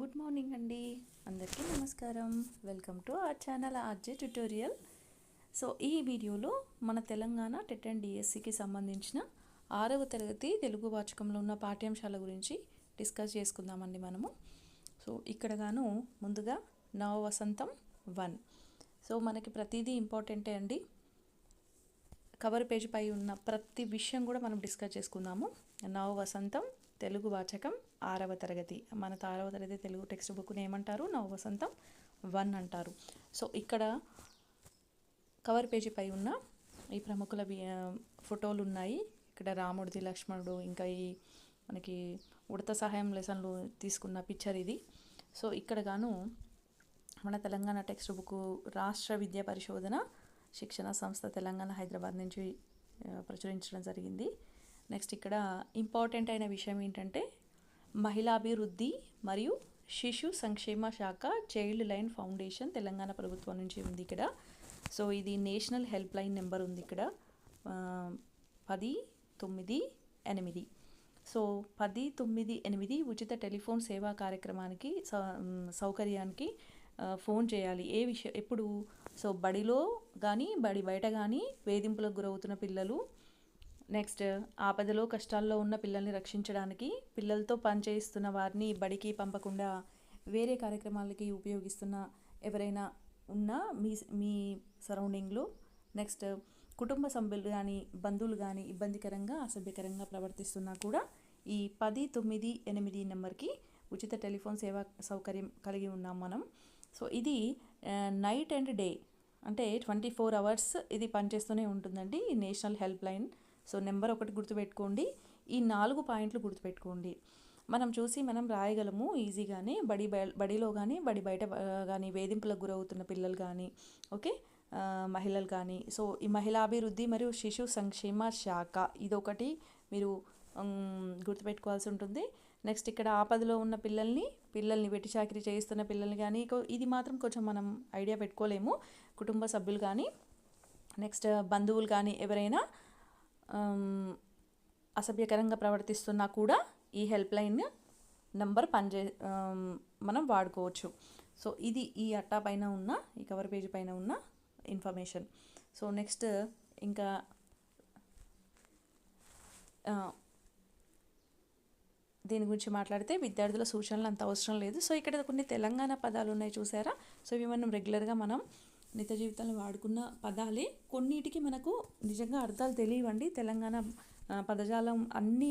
Good morning అండి. అందరికీ నమస్కారం. Welcome to our channel RJ tutorial. So ఈ వీడియోలో మన తెలంగాణ టెట్ అండ్ డిఎస్సికి సంబంధించిన 6వ తరగతి తెలుగు వాచకంలో ఉన్న పాఠ్యాంశాల గురించి డిస్కస్ చేసుకుందామండి మనము. సో ఇక్కడ గాను ముందుగా నవ వసంతం 1. సో మనకి ప్రతిదీ ఇంపార్టెంటే అండి. కవర్ పేజ్ పై ఉన్న ప్రతి విషయం కూడా మనం డిస్కస్ చేసుకుందాము. నవ వసంతం తెలుగు వాచకం 6వ తరగతి. మన 6వ తరగతి తెలుగు టెక్స్ట్ బుక్ని ఏమంటారు? నవ వసంతం 1 అంటారు. సో ఇక్కడ కవర్ పేజీ పై ఉన్న ఈ ప్రముఖుల ఫోటోలు ఉన్నాయి. ఇక్కడ రాముడిది, లక్ష్మణుడు, ఇంకా ఈ మనకి ఉడత సహాయం లెసన్లు తీసుకున్న పిక్చర్ ఇది. సో ఇక్కడ గాను మన తెలంగాణ టెక్స్ట్ బుక్ రాష్ట్ర విద్యా పరిశోధన శిక్షణ సంస్థ తెలంగాణ హైదరాబాద్ నుంచి ప్రచురించడం జరిగింది. నెక్స్ట్ ఇక్కడ ఇంపార్టెంట్ అయిన విషయం ఏంటంటే మహిళాభివృద్ధి మరియు శిశు సంక్షేమ శాఖ చైల్డ్ లైన్ ఫౌండేషన్ తెలంగాణ ప్రభుత్వం నుంచి ఉంది ఇక్కడ. సో ఇది నేషనల్ హెల్ప్ లైన్ నెంబర్ ఉంది ఇక్కడ 1098. సో 1098 ఉచిత టెలిఫోన్ సేవా కార్యక్రమానికి సౌకర్యానికి ఫోన్ చేయాలి. ఏ విషయం ఎప్పుడు? సో బడిలో కానీ బడి బయట కానీ వేధింపులకు గురవుతున్న పిల్లలు, నెక్స్ట్ ఆపదలో కష్టాల్లో ఉన్న పిల్లల్ని రక్షించడానికి, పిల్లలతో పనిచేస్తున్న వారిని బడికి పంపకుండా వేరే కార్యక్రమాలకి ఉపయోగిస్తున్న ఎవరైనా ఉన్నా మీ సరౌండింగ్లో, నెక్స్ట్ కుటుంబ సభ్యులు కానీ బంధువులు కానీ ఇబ్బందికరంగా అసభ్యకరంగా ప్రవర్తిస్తున్నా కూడా ఈ 1098 నెంబర్కి ఉచిత టెలిఫోన్ సేవా సౌకర్యం కలిగి ఉన్నాం మనం. సో ఇది నైట్ అండ్ డే అంటే 24 hours ఇది పనిచేస్తూనే ఉంటుందండి ఈ national help line. So number ఒకటి గుర్తుపెట్టుకోండి, ఈ 4 పాయింట్లు గుర్తుపెట్టుకోండి. మనం రాయగలము ఈజీగానే. బడిలో కానీ బడి బయట కానీ వేధింపులకు గురవుతున్న పిల్లలు కానీ, ఓకే, మహిళలు కానీ. సో ఈ మహిళాభివృద్ధి మరియు శిశు సంక్షేమ శాఖ ఇదొకటి మీరు గుర్తుపెట్టుకోవాల్సి ఉంటుంది. నెక్స్ట్ ఇక్కడ ఆపదలో ఉన్న పిల్లల్ని వెట్టి చాకిరీ చేయిస్తున్న పిల్లల్ని కానీ ఇది మాత్రం కొంచెం మనం ఐడియా పెట్టుకోలేము. కుటుంబ సభ్యులు కానీ, నెక్స్ట్ బంధువులు కానీ ఎవరైనా అసభ్యకరంగా ప్రవర్తిస్తున్నా కూడా ఈ హెల్ప్ లైన్ నెంబర్ మనం వాడుకోవచ్చు. సో ఇది ఈ అట్టా పైన ఉన్న ఈ కవర్ పేజీ పైన ఉన్న ఇన్ఫర్మేషన్. సో నెక్స్ట్ ఇంకా దీని గురించి మాట్లాడితే విద్యార్థుల సూచనలు అంత అవసరం లేదు. సో ఇక్కడ కొన్ని తెలంగాణ పదాలు ఉన్నాయి చూసారా. సో ఇవి మనం రెగ్యులర్గా మనం నిత్య జీవితంలో వాడుకున్న పదాలే. కొన్నిటికి మనకు నిజంగా అర్థాలు తెలియవండి. తెలంగాణ పదజాలం అన్నీ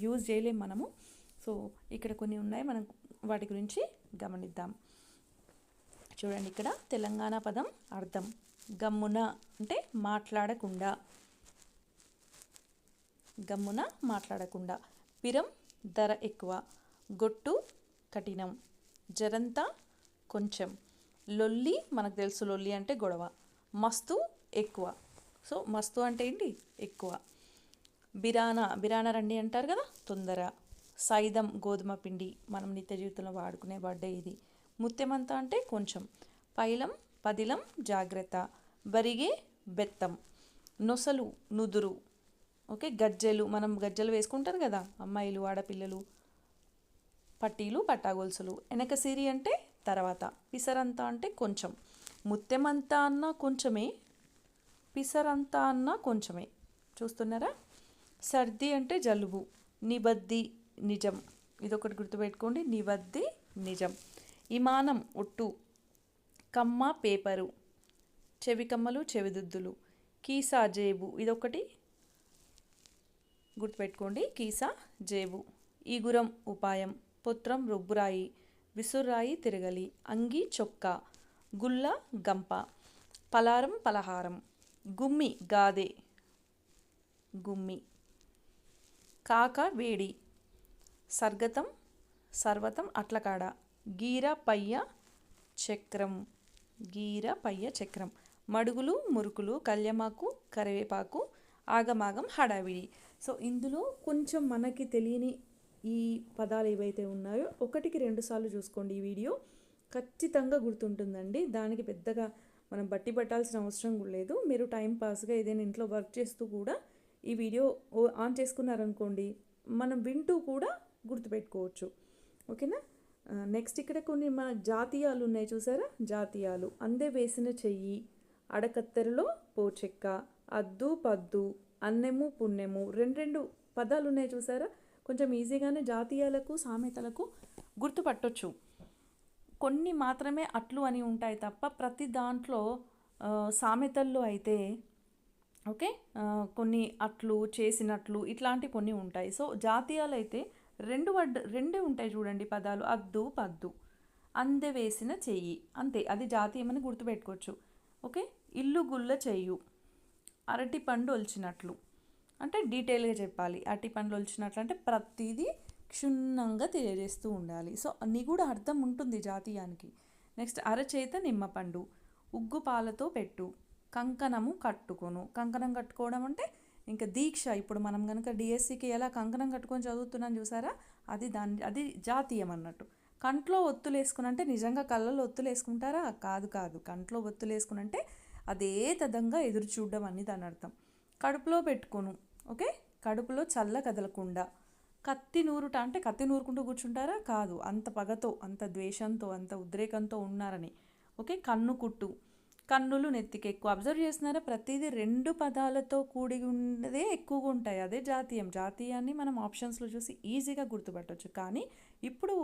యూజ్ చేయలేం మనము. సో ఇక్కడ కొన్ని ఉన్నాయి, మనం వాటి గురించి గమనిద్దాం. చూడండి ఇక్కడ తెలంగాణ పదం అర్థం. గమ్మున అంటే మాట్లాడకుండా, గమ్మున మాట్లాడకుండా. పిరం ధర ఎక్కువ, గొట్టు కఠినం, జరంతా కొంచెం, లొల్లి మనకు తెలుసు లొల్లి అంటే గొడవ, మస్తు ఎక్కువ. సో మస్తు అంటే ఏంటి? ఎక్కువ. బిరానా రండి అంటారు కదా, తొందర. సైదం గోధుమ పిండి మనం నిత్య జీవితంలో వాడుకునే వర్డే ఇది. ముత్యమంతా అంటే కొంచెం. పైలం పదిలం జాగ్రత్త, బరిగే బెత్తం, నొసలు నుదురు, ఓకే, గజ్జెలు మనం గజ్జెలు వేసుకుంటారు కదా అమ్మాయిలు ఆడపిల్లలు, పట్టీలు పట్టాగొలుసులు. వెనకసిరి అంటే తర్వాత. పిసరంతా అంటే కొంచెం. ముత్యమంతా అన్న కొంచెమే, పిసరంతా అన్న కొంచెమే. చూస్తున్నారా? సర్ది అంటే జలుబు. నిబద్ది నిజం, ఇదొకటి గుర్తుపెట్టుకోండి, నిబద్ది నిజం. ఇమానం ఒట్టు. కమ్మ పేపరు, చెవికమ్మలు చెవిదుద్దులు. కీసా జేబు ఇదొకటి గుర్తుపెట్టుకోండి, కీసా జేబు. ఈగురం ఉపాయం. పుత్రం రుబ్బురాయి, విసుర్రాయి తిరగలి. అంగి చొక్కా, గుల్ల గంప. పలారం పలహారం. గుమ్మి గాదె, గుమ్మి. కాక వేడి. సర్గతం సర్వతం అట్లకాడ. గీర పయ్య చక్రం, గీర పయ్య చక్రం. మడుగులు మురుకులు, కళ్యమాకు కరివేపాకు, ఆగమాగం హడావిడి. సో ఇందులో కొంచెం మనకి తెలియని ఈ పదాలు ఏవైతే ఉన్నాయో 1కి 2 సార్లు చూసుకోండి. ఈ వీడియో ఖచ్చితంగా గుర్తుంటుందండి. దానికి పెద్దగా మనం బట్టి పట్టాల్సిన అవసరం కూడా లేదు. మీరు టైం పాస్గా ఏదైనా ఇంట్లో వర్క్ చేస్తూ కూడా ఈ వీడియో ఆన్ చేసుకున్నారనుకోండి, మనం వింటూ కూడా గుర్తుపెట్టుకోవచ్చు. ఓకేనా? నెక్స్ట్ ఇక్కడ కొన్ని మన జాతీయాలు ఉన్నాయి చూసారా, జాతీయాలు. అందే వేసిన చెయ్యి, అడకత్తెరలో పోచెక్క, అద్దు పద్దు, అన్నెము పుణ్యము, రెండు పదాలు ఉన్నాయి చూసారా. కొంచెం ఈజీగానే జాతీయాలకు సామెతలకు గుర్తుపట్టొచ్చు. కొన్ని మాత్రమే అట్లు అని ఉంటాయి తప్ప ప్రతి దాంట్లో సామెతల్లో అయితే ఓకే కొన్ని అట్లు చేసినట్లు ఇట్లాంటి కొన్ని ఉంటాయి. సో జాతీయాలు అయితే రెండే ఉంటాయి చూడండి పదాలు, అద్దు పద్దు, అందె వేసిన చెయ్యి, అంతే. అది జాతీయమని గుర్తుపెట్టుకోవచ్చు. ఓకే, ఇల్లు గుల్ల చెయ్యు, అరటి పండు ఒలిచినట్లు, అంటే డీటెయిల్గా చెప్పాలి. అరటి పండు ఒలిచినట్లు అంటే ప్రతిదీ క్షుణ్ణంగా తెలియజేస్తూ ఉండాలి. సో అన్నీ కూడా అర్థం ఉంటుంది జాతీయానికి. నెక్స్ట్ అరచేత నిమ్మపండు, ఉగ్గు పాలతో పెట్టు, కంకణము కట్టుకొను. కంకణం కట్టుకోవడం అంటే ఇంకా దీక్ష. ఇప్పుడు మనం కనుక డిఎస్సికి ఎలా కంకణం కట్టుకొని చదువుతున్నాం చూసారా, అది జాతీయం అన్నట్టు. కంట్లో ఒత్తులు వేసుకుని అంటే నిజంగా కళ్ళలో ఒత్తులు వేసుకుంటారా? కాదు. కంట్లో ఒత్తులు వేసుకుని అంటే అదే తదంగా ఎదురు చూడడం అని దాని అర్థం. కడుపులో పెట్టుకోను, ఓకే, కడుపులో చల్ల కదలకుండా. కత్తి నూరుట అంటే కత్తి నూరుకుంటూ కూర్చుంటారా? కాదు, అంత పగతో, అంత ద్వేషంతో, అంత ఉద్రేకంతో ఉన్నారని. ఓకే, కన్ను కుట్టు, కన్నులు నెత్తికి ఎక్కువ. అబ్జర్వ్ చేస్తున్నారా, ప్రతిదీ రెండు పదాలతో కూడి ఉన్నదే ఎక్కువగా ఉంటాయి. అదే జాతీయాన్ని మనం ఆప్షన్స్లో చూసి ఈజీగా గుర్తుపట్టవచ్చు. కానీ ఇప్పుడు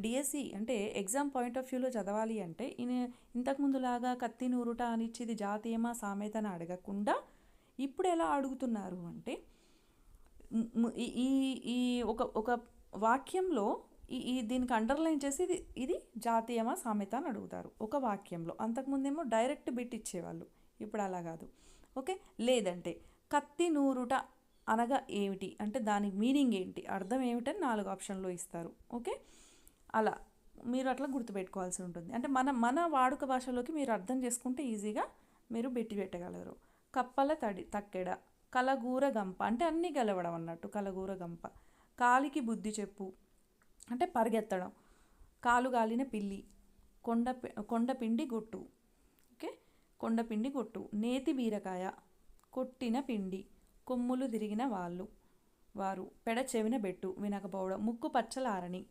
డిఎస్సి అంటే ఎగ్జామ్ పాయింట్ ఆఫ్ వ్యూలో చదవాలి అంటే ఇంతకుముందులాగా కత్తి నూరుట అని ఇచ్చేది జాతీయమా సామెత అని అడగకుండా ఇప్పుడు ఎలా అడుగుతున్నారు అంటే ఈ ఈ ఒక వాక్యంలో దీనికి అండర్లైన్ చేసి ఇది జాతీయమా సామెత అని అడుగుతారు ఒక వాక్యంలో. అంతకుముందేమో డైరెక్ట్ బిట్ ఇచ్చేవాళ్ళు, ఇప్పుడు అలా కాదు. ఓకే, లేదంటే కత్తి నూరుట అనగా ఏమిటి అంటే దాని మీనింగ్ ఏంటి, అర్థం ఏమిటని 4 ఆప్షన్లో ఇస్తారు. ఓకే, అలా మీరు అట్లా గుర్తుపెట్టుకోవాల్సి ఉంటుంది. అంటే మన వాడుక భాషలోకి మీరు అర్థం చేసుకుంటే ఈజీగా మీరు బెట్టి పెట్టగలరు. కప్పల తక్కెడ, కలగూర గంప అంటే అన్నీ గెలవడం అన్నట్టు, కలగూర గంప. కాలికి బుద్ధి చెప్పు అంటే పరిగెత్తడం. కాలు గాలిన పిల్లి, కొండపిండి గొట్టు. ఓకే, కొండపిండి గొట్టు. నేతి బీరకాయ, కొట్టిన పిండి, కొమ్ములు తిరిగిన వారు, పెడ చెవిన బెట్టు, వినకపోవడం. ముక్కు పచ్చలారని,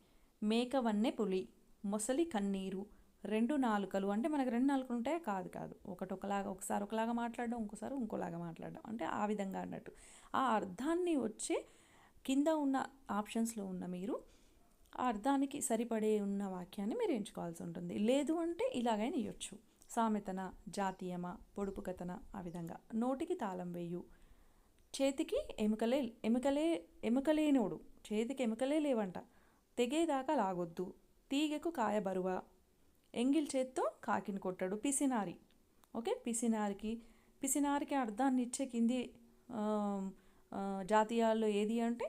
మేక వన్నె పులి, మొసలి కన్నీరు, 2 నాలుకలు అంటే మనకు 2 నాలుకలు ఉంటాయా? కాదు. ఒకసారి ఒకలాగా మాట్లాడడం, ఇంకోసారి ఇంకోలాగా మాట్లాడడం, అంటే ఆ విధంగా అన్నట్టు. ఆ అర్థాన్ని వచ్చే కింద ఉన్న ఆప్షన్స్లో ఉన్న మీరు ఆ అర్థానికి సరిపడే ఉన్న వాక్యాన్ని మీరు ఎంచుకోవాల్సి ఉంటుంది. లేదు అంటే ఇలాగైనా ఇవ్వచ్చు. సామెతన, జాతీయమా, పొడుపు కథన, ఆ విధంగా. నోటికి తాళం వేయు, చేతికి ఎముకలేనోడు, చేతికి ఎముకలే లేవంట, తెగేదాకా లాగొద్దు, తీగకు కాయ బరువా, ఎంగిల్ చేత్తో కాకిని కొట్టాడు. పిసినారి, ఓకే, పిసినారికి అర్థాన్ని ఇచ్చే కింది జాతీయాల్లో ఏది అంటే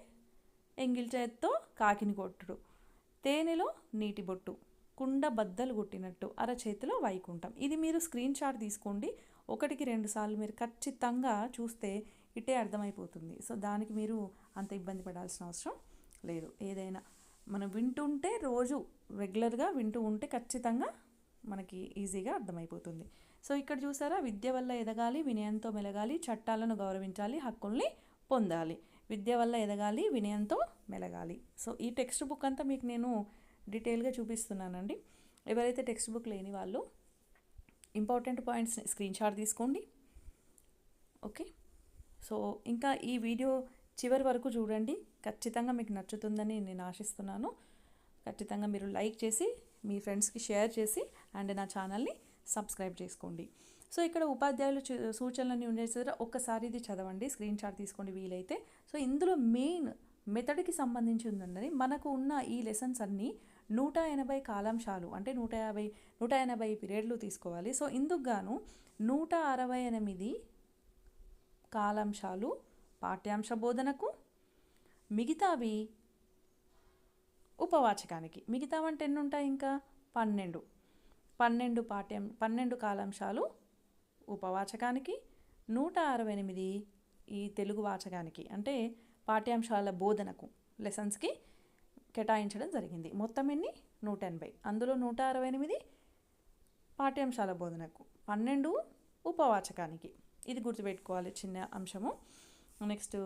ఎంగిల్ చేత్తో కాకిని కొట్టుడు. తేనెలో నీటి బొట్టు, కుండ బద్దలు కొట్టినట్టు, అరచేతిలో వైకుంఠం. ఇది మీరు స్క్రీన్ షాట్ తీసుకోండి. 1-2 సార్లు మీరు ఖచ్చితంగా చూస్తే ఇట్టే అర్థమైపోతుంది. సో దానికి మీరు అంత ఇబ్బంది పడాల్సిన అవసరం లేదు. ఏదైనా మనం వింటుంటే రోజు రెగ్యులర్గా వింటూ ఉంటే ఖచ్చితంగా మనకి ఈజీగా అర్థమైపోతుంది. సో ఇక్కడ చూసారా, విద్య వల్ల ఎదగాలి, వినయంతో మెలగాలి, చట్టాలను గౌరవించాలి, హక్కుల్ని పొందాలి. విద్య వల్ల ఎదగాలి, వినయంతో మెలగాలి. సో ఈ టెక్స్ట్ బుక్ అంతా మీకు నేను డీటెయిల్గా చూపిస్తున్నానండి. ఎవరైతే టెక్స్ట్ బుక్ లేని వాళ్ళు ఇంపార్టెంట్ పాయింట్స్ని స్క్రీన్ షాట్ తీసుకోండి. ఓకే, సో ఇంకా ఈ వీడియో చివరి వరకు చూడండి. ఖచ్చితంగా మీకు నచ్చుతుందని నేను ఆశిస్తున్నాను. ఖచ్చితంగా మీరు లైక్ చేసి మీ ఫ్రెండ్స్కి షేర్ చేసి అండ్ నా ఛానల్ని సబ్స్క్రైబ్ చేసుకోండి. సో ఇక్కడ ఉపాధ్యాయులు సూచనలన్నీ ఉండే సరే ఒక్కసారి ఇది చదవండి, స్క్రీన్ షాట్ తీసుకోండి వీలైతే. సో ఇందులో మెయిన్ మెథడ్కి సంబంధించి ఉందండి. మనకు ఉన్న ఈ లెసన్స్ అన్నీ 180 కాలాంశాలు అంటే 180 పీరియడ్లు తీసుకోవాలి. సో ఇందుకు గాను 168 కాలాంశాలు పాఠ్యాంశ బోధనకు, మిగతావి ఉపవాచకానికి. మిగతావంటే ఎన్ని ఉంటాయి? ఇంకా 12 కాలాంశాలు ఉపవాచకానికి, 168 ఈ తెలుగు వాచకానికి అంటే పాఠ్యాంశాల బోధనకు లెసన్స్కి కేటాయించడం జరిగింది. మొత్తం ఎన్ని? 180. అందులో 168 పాఠ్యాంశాల బోధనకు, 12 ఉపవాచకానికి. ఇది గుర్తుపెట్టుకోవాలి, చిన్న అంశము. నెక్స్ట్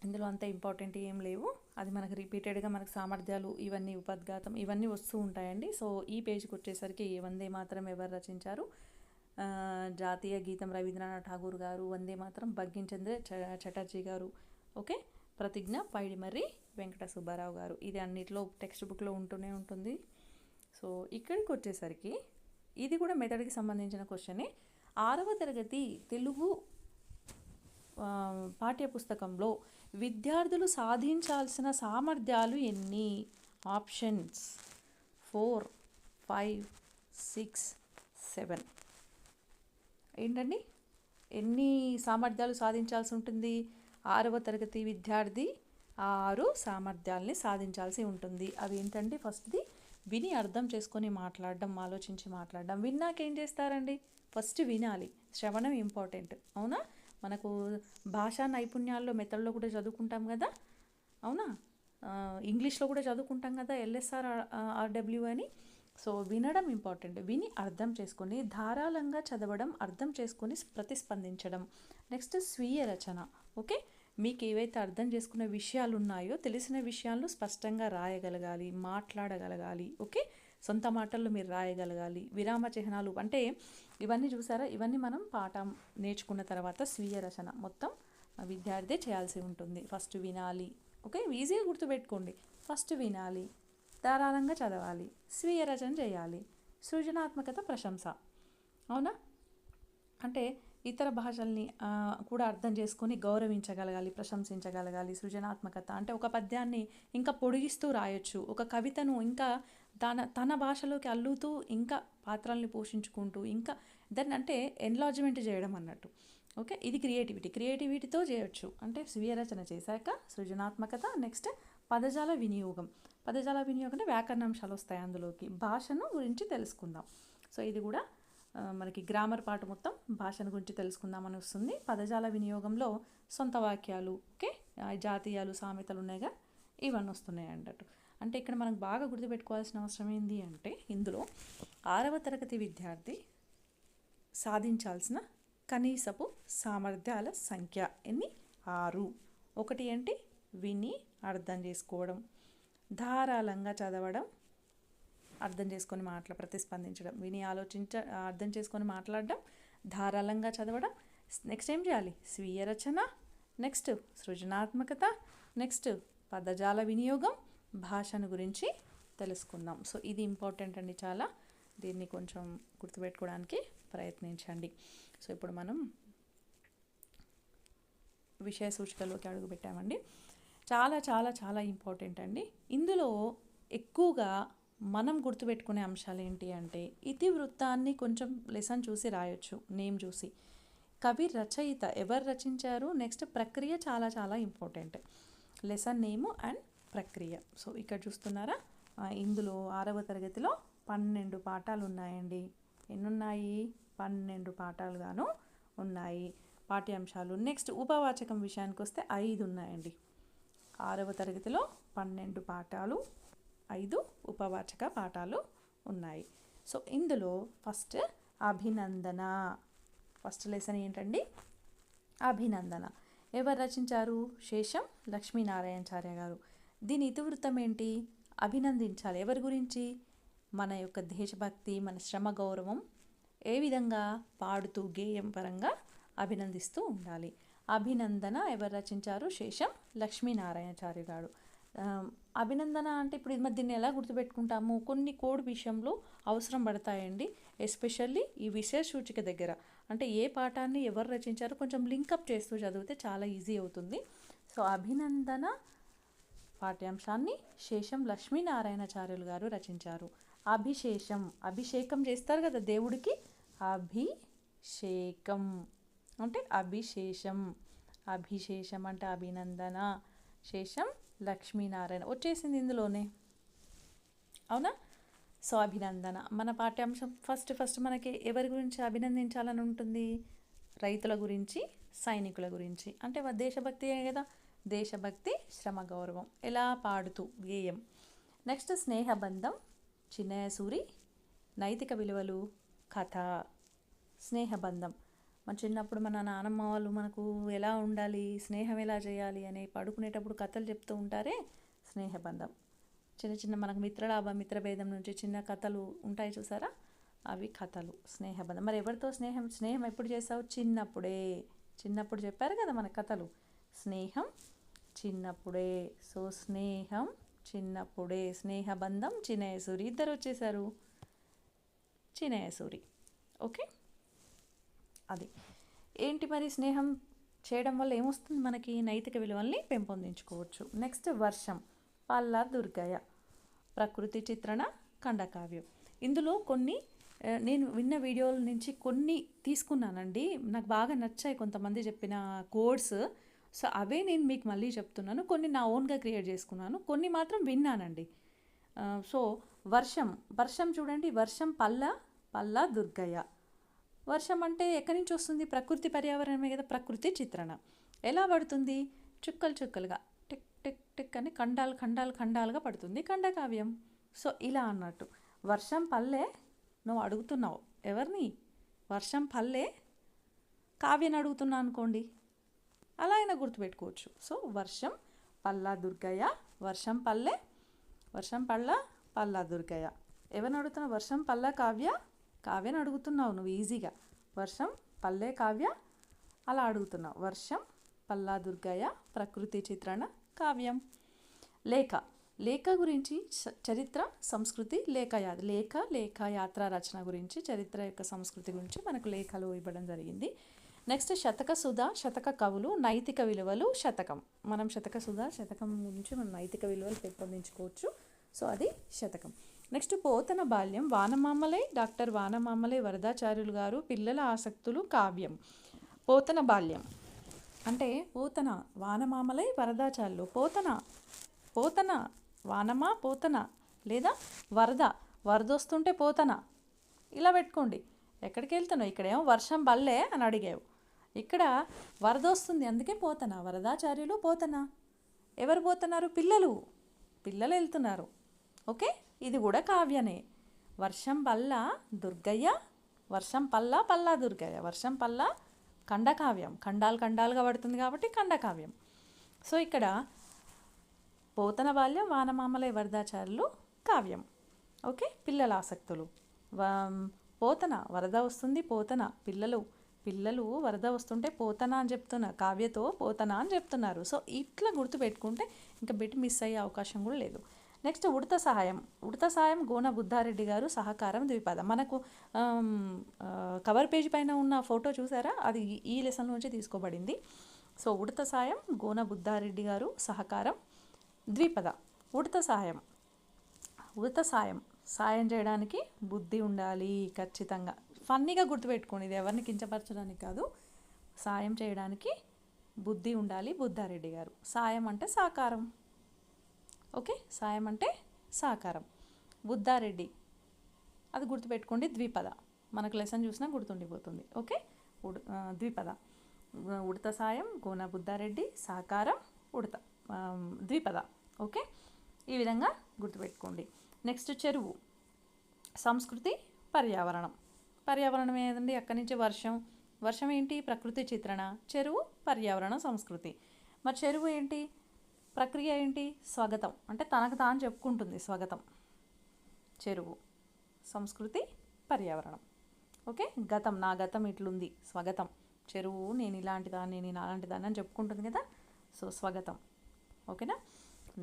ఇందులో అంత ఇంపార్టెంట్ ఏం లేవు. అది మనకు రిపీటెడ్గా మనకు సామర్థ్యాలు ఇవన్నీ ఉపద్ఘాతం ఇవన్నీ వస్తూ ఉంటాయండి. సో ఈ పేజ్కి వచ్చేసరికి వందే మాతరం ఎవరు రచించారు? జాతీయ గీతం రవీంద్రనాథ్ ఠాగూర్ గారు, వందే మాతరం బంకించంద్ర చటర్జీ గారు, ఓకే, ప్రతిజ్ఞ పైడిమర్రి వెంకట సుబ్బారావు గారు. ఇది అన్నిట్లో టెక్స్ట్ బుక్లో ఉంటూనే ఉంటుంది. సో ఇక్కడికి వచ్చేసరికి ఇది కూడా మెథడ్కి సంబంధించిన క్వశ్చనే. 6వ తరగతి తెలుగు పాఠ్యపుస్తకంలో విద్యార్థులు సాధించాల్సిన సామర్థ్యాలు ఎన్ని? ఆప్షన్స్ 4, 5, 6, 7. ఏంటండి, ఎన్ని సామర్థ్యాలు సాధించాల్సి ఉంటుంది? 6వ తరగతి విద్యార్థి 6 సామర్థ్యాలని సాధించాల్సి ఉంటుంది. అవి ఏంటంటే, ఫస్ట్ది విని అర్థం చేసుకొని మాట్లాడడం, ఆలోచించి మాట్లాడడం. విన్నాక ఏం చేస్తారండి? ఫస్ట్ వినాలి. శ్రవణం ఇంపార్టెంట్, అవునా? మనకు భాషా నైపుణ్యాల్లో మెథడ్లో కూడా చదువుకుంటాం కదా, అవునా? ఇంగ్లీష్లో కూడా చదువుకుంటాం కదా, ఎల్ఎస్ఆర్ ఆర్డబ్ల్యూ అని. సో వినడం ఇంపార్టెంట్. విని అర్థం చేసుకొని ధారాళంగా చదవడం, అర్థం చేసుకొని ప్రతిస్పందించడం. నెక్స్ట్ స్వీయ రచన. ఓకే, మీకు ఏవైతే అర్థం చేసుకునే విషయాలు ఉన్నాయో తెలిసిన విషయాలను స్పష్టంగా రాయగలగాలి, మాట్లాడగలగాలి. ఓకే, సొంత మాటల్లో మీరు రాయగలగాలి. విరామ చిహ్నాలు అంటే ఇవన్నీ చూసారా, ఇవన్నీ మనం పాఠం నేర్చుకున్న తర్వాత స్వీయ రచన మొత్తం విద్యార్థి చేయాల్సి ఉంటుంది. ఫస్ట్ వినాలి. ఓకే, ఈజీగా గుర్తుపెట్టుకోండి. ఫస్ట్ వినాలి, ధారాళంగా చదవాలి, స్వీయ రచన చేయాలి, సృజనాత్మకత ప్రశంస. అవునా? అంటే ఇతర భాషల్ని కూడా అర్థం చేసుకొని గౌరవించగలగాలి, ప్రశంసించగలగాలి. సృజనాత్మకత అంటే ఒక పద్యాన్ని ఇంకా పొడిగిస్తూ రాయొచ్చు, ఒక కవితను ఇంకా తన భాషలోకి అల్లుతూ ఇంకా పాత్రల్ని పోషించుకుంటూ ఇంకా దాన్ని అంటే ఎన్లార్జ్మెంట్ చేయడం అన్నట్టు. ఓకే, ఇది క్రియేటివిటీతో చేయొచ్చు. అంటే స్వీయ రచన చేశాక సృజనాత్మకత. నెక్స్ట్ పదజాల వినియోగం అంటే వ్యాకరణాంశాలు వస్తాయి అందులోకి. భాషను గురించి తెలుసుకుందాం. సో ఇది కూడా మనకి గ్రామర్ పార్ట్ మొత్తం భాషను గురించి తెలుసుకుందామని వస్తుంది. పదజాల వినియోగంలో సొంత వాక్యాలు, ఓకే, జాతీయాలు, సామెతలు ఉన్నాయిగా, ఇవన్నీ వస్తున్నాయి అన్నట్టు. అంటే ఇక్కడ మనకు బాగా గుర్తుపెట్టుకోవాల్సిన అవసరం ఏంటి అంటే, ఇందులో 6వ తరగతి విద్యార్థి సాధించాల్సిన కనీసపు సామర్థ్యాల సంఖ్య ఎన్ని? 6. ఒకటి ఏంటి? విని అర్థం చేసుకోవడం, ధారాళంగా చదవడం, అర్థం చేసుకొని ప్రతిస్పందించడం, విని అర్థం చేసుకొని మాట్లాడడం, ధారాళంగా చదవడం. నెక్స్ట్ ఏం చేయాలి? స్వీయ రచన. నెక్స్ట్ సృజనాత్మకత. నెక్స్ట్ పదజాల వినియోగం, భాషను గురించి తెలుసుకుందాం. సో ఇది ఇంపార్టెంట్ అండి చాలా. దీన్ని కొంచెం గుర్తుపెట్టుకోవడానికి ప్రయత్నించండి. సో ఇప్పుడు మనం విషయ సూచికలోకి అడుగు పెట్టామండి. చాలా చాలా చాలా ఇంపార్టెంట్ అండి. ఇందులో ఎక్కువగా మనం గుర్తుపెట్టుకునే అంశాలు ఏంటి అంటే, ఇతివృత్తాన్ని కొంచెం లెసన్ చూసి రాయొచ్చు, నేమ్ చూసి. కవి రచయిత ఎవరు రచించారు, నెక్స్ట్ ప్రక్రియ చాలా చాలా ఇంపార్టెంట్. లెసన్ నేము అండ్ ప్రక్రియ. సో ఇక్కడ చూస్తున్నారా, ఇందులో 6వ తరగతిలో 12 పాఠాలు ఉన్నాయండి. ఎన్నున్నాయి? 12 పాఠాలుగాను ఉన్నాయి పాఠ్యాంశాలు. నెక్స్ట్ ఉపవాచకం విషయానికి వస్తే 5 ఉన్నాయండి. 6వ తరగతిలో 12 పాఠాలు, 5 ఉపవాచక పాఠాలు ఉన్నాయి. సో ఇందులో ఫస్ట్ అభినందన. ఫస్ట్ లెసన్ ఏంటండి? అభినందన. ఎవరు రచించారు? శేషం లక్ష్మీనారాయణాచార్య గారు. దీని ఇతివృత్తం ఏంటి? అభినందించాలి. ఎవరి గురించి? మన యొక్క దేశభక్తి, మన శ్రమ గౌరవం ఏ విధంగా పాడుతూ గేయం పరంగా అభినందిస్తూ ఉండాలి. అభినందన ఎవరు రచించారు? శేషం లక్ష్మీనారాయణాచార్య గారు. అభినందన అంటే ఇప్పుడు దీన్ని ఎలా గుర్తుపెట్టుకుంటాము? కొన్ని కోడ్ విషయంలో అవసరం పడతాయండి. ఎస్పెషల్లీ ఈ విషయ సూచిక దగ్గర. అంటే ఏ పాఠాన్ని ఎవరు రచించారో కొంచెం లింకప్ చేస్తూ చదివితే చాలా ఈజీ అవుతుంది. సో అభినందన పాఠ్యాంశాన్ని శేషం లక్ష్మీనారాయణాచార్యులు గారు రచించారు. అభిషేకం చేస్తారు కదా దేవుడికి, అభిషేకం అంటే అభిశేషం అంటే అభినందన. శేషం లక్ష్మీనారాయణ వచ్చేసింది ఇందులోనే, అవునా? సో అభినందన మన పాఠ్యాంశం. ఫస్ట్ మనకి ఎవరి గురించి అభినందించాలని ఉంటుంది? రైతుల గురించి, సైనికుల గురించి. అంటే దేశభక్తియే కదా, దేశభక్తి, శ్రమ గౌరవం ఎలా పాడుతూ గేయం. నెక్స్ట్ స్నేహబంధం, చిన్నయ సూరి, నైతిక విలువలు, కథ. స్నేహబంధం మన చిన్నప్పుడు మన నానమ్మ వాళ్ళు మనకు ఎలా ఉండాలి, స్నేహం ఎలా చేయాలి అని పడుకునేటప్పుడు కథలు చెప్తూ ఉంటారే, స్నేహబంధం. చిన్న చిన్న మనకు మిత్రలాభ మిత్రభేదం నుంచి చిన్న కథలు ఉంటాయి చూసారా, అవి కథలు, స్నేహబంధం. మరి ఎవరితో స్నేహం ఎప్పుడు చేసావు? చిన్నప్పుడు చెప్పారు కదా మన కథలు. స్నేహం చిన్నప్పుడే. సో స్నేహం చిన్నప్పుడే. స్నేహబంధం చినయసూరి, ఇద్దరు వచ్చేసారు, చినయసూరి. ఓకే, అది ఏంటి మరి స్నేహం చేయడం వల్ల ఏమొస్తుంది మనకి? నైతిక విలువల్ని పెంపొందించుకోవచ్చు. నెక్స్ట్ వర్షం, పల్లా దుర్గయ్య, ప్రకృతి చిత్రణ, ఖండకావ్యం. ఇందులో కొన్ని నేను విన్న వీడియోల నుంచి కొన్ని తీసుకున్నానండి, నాకు బాగా నచ్చాయి కొంతమంది చెప్పిన కోడ్స్. సో అవే నేను మీకు మళ్ళీ చెప్తున్నాను. కొన్ని నా ఓన్గా క్రియేట్ చేసుకున్నాను, కొన్ని మాత్రం విన్నానండి. సో వర్షం చూడండి, వర్షం పల్లా దుర్గయ్య. వర్షం అంటే ఎక్కడి నుంచి వస్తుంది? ప్రకృతి పర్యావరణమే కదా, ప్రకృతి చిత్రణ. ఎలా పడుతుంది? చుక్కలు చుక్కలుగా, టిక్ టిక్ టిక్ అని ఖండాలుగా పడుతుంది, ఖండకావ్యం. సో ఇలా అన్నట్టు. వర్షం పల్లె, నువ్వు అడుగుతున్నావు ఎవరిని? వర్షం పల్లె కావ్యని అడుగుతున్నా అనుకోండి, అలా అయినా గుర్తుపెట్టుకోవచ్చు. సో వర్షం పల్లా దుర్గయ్య, వర్షం పల్లా దుర్గయ్య. ఎవరిని అడుగుతున్నావు? వర్షం పల్లా కావ్యని అడుగుతున్నావు నువ్వు ఈజీగా. వర్షం పల్లె కావ్య అలా అడుగుతున్నావు. వర్షం పల్లా దుర్గయ్య, ప్రకృతి చిత్రణ, కావ్యం. లేఖ గురించి చరిత్ర సంస్కృతి, లేఖ యాత్ర రచన గురించి, చరిత్ర యొక్క సంస్కృతి గురించి మనకు లేఖలు ఇవ్వడం జరిగింది. నెక్స్ట్ శతక సుధ, శతక కవులు, నైతిక విలువలు, శతకం. మనం శతకం గురించి మనం నైతిక విలువలు పెంపొందించుకోవచ్చు. సో అది శతకం. నెక్స్ట్ పోతన బాల్యం, డాక్టర్ వానమామలై వరదాచార్యులు గారు, పిల్లల ఆసక్తులు, కావ్యం. పోతన బాల్యం అంటే పోతన, వానమామలై వరదాచార్యులు, పోతన పోతన లేదా వరద వస్తుంటే పోతన, ఇలా పెట్టుకోండి. ఎక్కడికి వెళ్తున్నావు? ఇక్కడేమో వర్షం బల్లే అని అడిగావు, ఇక్కడ వరద వస్తుంది అందుకే పోతన. వరదాచార్యులు పోతన. ఎవరు పోతున్నారు? పిల్లలు వెళ్తున్నారు. ఓకే, ఇది కూడా కావ్యనే. వర్షం పల్లా దుర్గయ్య, వర్షం పల్లా దుర్గయ్య, వర్షం పల్లా ఖండకావ్యం. ఖండాలుగా పడుతుంది కాబట్టి ఖండకావ్యం. సో ఇక్కడ పోతన బాల్యం, వానమామలై వరదాచార్యులు, కావ్యం. ఓకే, పిల్లల ఆసక్తులు. పోతన, వరద వస్తుంది పోతన, పిల్లలు వరద వస్తుంటే పోతన అని చెప్తున్నారు, కావ్యతో పోతన అని చెప్తున్నారు. సో ఇట్లా గుర్తుపెట్టుకుంటే ఇంకా బిట్ మిస్ అయ్యే అవకాశం కూడా లేదు. నెక్స్ట్ ఉడత సహాయం గోన బుద్ధారెడ్డి గారు, సహకారం, ద్విపద. మనకు కవర్ పేజీ పైన ఉన్న ఫోటో చూసారా, అది ఈ లెసన్ నుంచి తీసుకోబడింది. సో ఉడత సాయం గోన బుద్ధారెడ్డి గారు, సహకారం, ద్విపద. ఉడత సాయం చేయడానికి బుద్ధి ఉండాలి ఖచ్చితంగా. ఫన్నీగా గుర్తుపెట్టుకోండి, ఇది ఎవరిని కించపరచడానికి కాదు. సాయం చేయడానికి బుద్ధి ఉండాలి, బుద్ధారెడ్డి గారు. సాయం అంటే సాకారం. ఓకే, సాయం అంటే సాకారం. బుద్ధారెడ్డి, అది గుర్తుపెట్టుకోండి, ద్విపద. మనకు లెసన్ చూసినా గుర్తుండిపోతుంది. ఓకే, ద్విపద. ఉడత సాయం గోన బుద్ధారెడ్డి, సాకారం, ద్విపద. ఓకే, ఈ విధంగా గుర్తుపెట్టుకోండి. నెక్స్ట్ చెరువు, సంస్కృతి, పర్యావరణం ఏదండి? అక్కడి నుంచి వర్షం ఏంటి? ప్రకృతి చిత్రణ. చెరువు పర్యావరణ సంస్కృతి. మరి చెరువు ఏంటి? ప్రక్రియ ఏంటి? స్వాగతం, అంటే తనకు తాను చెప్పుకుంటుంది స్వాగతం. చెరువు సంస్కృతి, పర్యావరణం. ఓకే, నా గతం ఇట్లుంది, స్వాగతం. చెరువు నేను ఇలాంటిదాన్ని, నేను అలాంటిదాన్ని అని చెప్పుకుంటుంది కదా, సో స్వాగతం. ఓకేనా.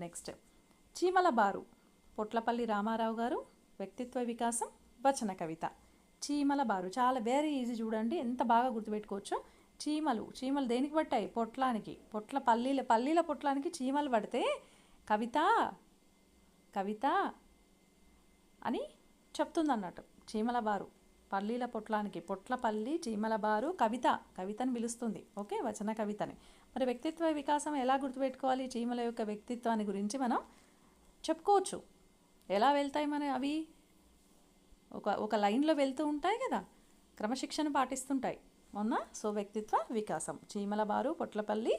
నెక్స్ట్ చీమల బారు, పొట్లపల్లి రామారావు గారు, వ్యక్తిత్వ వికాసం, వచన కవిత. చీమల బారు చాలా వెరీ ఈజీ, చూడండి ఎంత బాగా గుర్తుపెట్టుకోవచ్చో. చీమలు దేనికి పట్టాయి? పొట్లానికి. పల్లీల పొట్లానికి చీమలు పడితే కవిత అని చెప్తుంది అన్నట్టు. చీమల బారు పల్లీల పొట్లానికి, పొట్లపల్లి చీమల బారు కవితని పిలుస్తుంది. ఓకే, వచన కవితని. మరి వ్యక్తిత్వ వికాసం ఎలా గుర్తుపెట్టుకోవాలి? చీమల యొక్క వ్యక్తిత్వాన్ని గురించి మనం చెప్పుకోవచ్చు. ఎలా వెళ్తాయి మన అవి? ఒక లైన్లో వెళ్తూ ఉంటాయి కదా, క్రమశిక్షణ పాటిస్తుంటాయి. అవునా? సో వ్యక్తిత్వ వికాసం, చీమల బారు, పొట్లపల్లి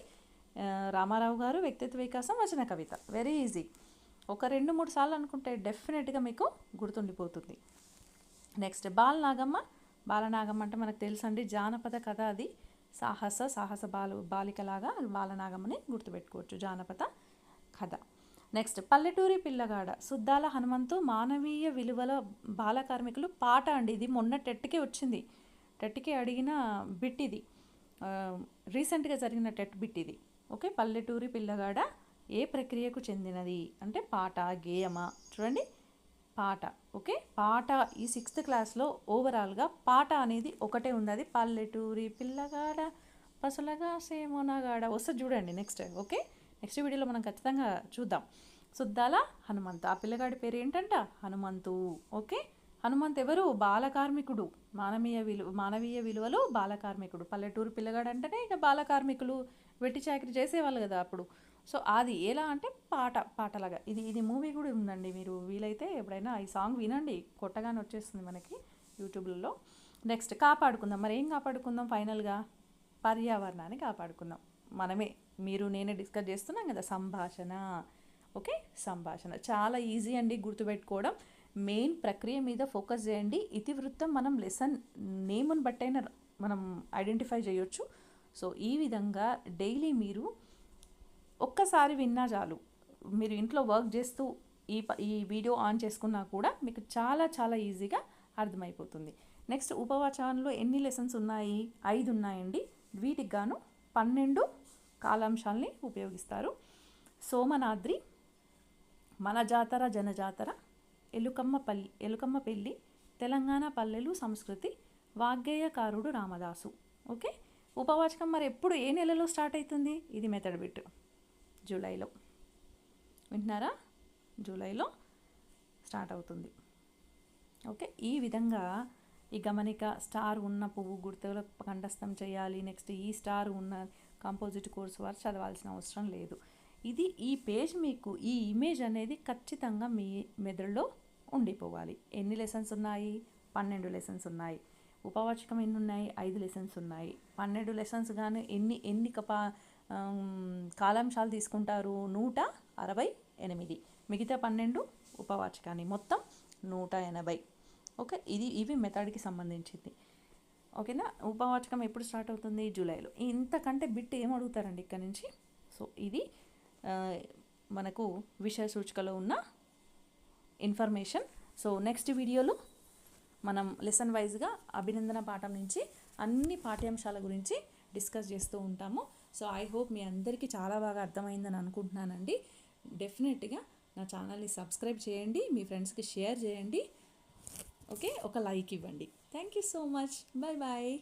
రామారావు గారు, వ్యక్తిత్వ వికాసం, వచన కవిత. Very easy. ఒక 2-3 సార్లు అనుకుంటే డెఫినెట్గా మీకు గుర్తుండిపోతుంది. నెక్స్ట్ బాల్ నాగమ్మ, బాలనాగం అంటే మనకు తెలుసండి, జానపద కథ అది. సాహస బాలికలాగా బాలనాగమని గుర్తుపెట్టుకోవచ్చు, జానపద కథ. నెక్స్ట్ పల్లెటూరి పిల్లగాడ, సుద్దాల హనుమంతు మానవీయ విలువల బాల కార్మికులు పాట అండి. ఇది మొన్న టెట్కి వచ్చింది, టెట్కి అడిగిన బిట్ ఇది, రీసెంట్గా జరిగిన టెట్ బిట్ ఇది. ఓకే, పల్లెటూరి పిల్లగాడ ఏ ప్రక్రియకు చెందినది అంటే పాట, గేయమా? చూడండి, పాట. ఓకే, పాట. ఈ 6th క్లాస్లో ఓవరాల్గా పాట అనేది ఒకటే ఉంది, అది పల్లెటూరి పిల్లగాడ పసులగా సేమోనగాడ వస్తుంది చూడండి నెక్స్ట్. ఓకే, నెక్స్ట్ వీడియోలో మనం ఖచ్చితంగా చూద్దాం. సుద్దాల హనుమంతు, ఆ పిల్లగాడి పేరు ఏంటంట? హనుమంతు. ఓకే, హనుమంత్ ఎవరు? బాలకార్మికుడు. మానవీయ విలువలు బాలకార్మికుడు. పల్లెటూరు పిల్లగాడు అంటేనే ఇక బాలకార్మికులు, వెట్టి చాకరీ చేసేవాళ్ళు కదా అప్పుడు. సో అది ఎలా అంటే పాటలాగా. ఇది మూవీ కూడా ఉందండి, మీరు వీలైతే ఎప్పుడైనా ఈ సాంగ్ వినండి, కొట్టగానే వచ్చేస్తుంది మనకి యూట్యూబ్లలో. నెక్స్ట్ కాపాడుకుందాం. మరి ఏం కాపాడుకుందాం? ఫైనల్గా పర్యావరణాన్ని కాపాడుకుందాం. మనమే, మీరు నేనే డిస్కస్ చేస్తున్నాం కదా, సంభాషణ. ఓకే, సంభాషణ చాలా ఈజీ అండి గుర్తుపెట్టుకోవడం. మెయిన్ ప్రక్రియ మీద ఫోకస్ చేయండి. ఇతివృత్తం మనం లెసన్ నేమ్ని బట్టైనా మనం ఐడెంటిఫై చేయొచ్చు. సో ఈ విధంగా డైలీ మీరు ఒక్కసారి విన్నా చాలు, మీరు ఇంట్లో వర్క్ చేస్తూ ఈ వీడియో ఆన్ చేసుకున్నా కూడా మీకు చాలా చాలా ఈజీగా అర్థమైపోతుంది. నెక్స్ట్ ఉపవాచనలో ఎన్ని లెసన్స్ ఉన్నాయి? 5 ఉన్నాయండి. వీటికి గాను 12 కాలాంశాలని ఉపయోగిస్తారు. సోమనాద్రి, మన జాతర జనజాతర, ఎలుకమ్మ పెళ్ళి, తెలంగాణ పల్లెలు సంస్కృతి, వాగ్గేయకారుడు రామదాసు. ఓకే, ఉపవాచకం మరి ఎప్పుడు, ఏ నెలలో స్టార్ట్ అవుతుంది? ఇది మెథడ్ బిట్, జూలైలో. వింటున్నారా? జూలైలో స్టార్ట్ అవుతుంది. ఓకే, ఈ విధంగా ఈ గమనిక, స్టార్ ఉన్న పువ్వు గుర్తుల కంఠస్థం చేయాలి. నెక్స్ట్ ఈ స్టార్ ఉన్న కాంపోజిట్ కోర్సు వారు చదవాల్సిన అవసరం లేదు. ఇది ఈ పేజ్ మీకు, ఈ ఇమేజ్ అనేది ఖచ్చితంగా మీ మెదడులో ఉండిపోవాలి. ఎన్ని లెసన్స్ ఉన్నాయి? 12 లెసన్స్ ఉన్నాయి. ఉపవాచకం ఎన్ని ఉన్నాయి? 5 లెసన్స్ ఉన్నాయి. 12 లెసన్స్ కానీ ఎన్ని కాలాంశాలు తీసుకుంటారు? 168. మిగతా 12 ఉపవాచకాన్ని, మొత్తం 180. ఓకే, ఇవి మెథడ్కి సంబంధించింది. ఓకేనా? ఉపవాచకం ఎప్పుడు స్టార్ట్ అవుతుంది? జూలైలో. ఇంతకంటే బిట్ ఏం అడుగుతారండి ఇక్కడ నుంచి? సో ఇది మనకు విషయ సూచికలో ఉన్న ఇన్ఫర్మేషన్. సో నెక్స్ట్ వీడియోలో మనం లెసన్ వైజ్గా అభినందన పాఠం నుంచి అన్ని పాఠ్యాంశాల గురించి డిస్కస్ చేస్తూ ఉంటాము. సో ఐ హోప్ మీ అందరికీ చాలా బాగా అర్థమైందని అనుకుంటున్నానండి. డెఫినెట్గా నా ఛానల్ని సబ్స్క్రైబ్ చేయండి, మీ ఫ్రెండ్స్కి షేర్ చేయండి. ఓకే, ఒక లైక్ ఇవ్వండి. Thank you so much. Bye bye.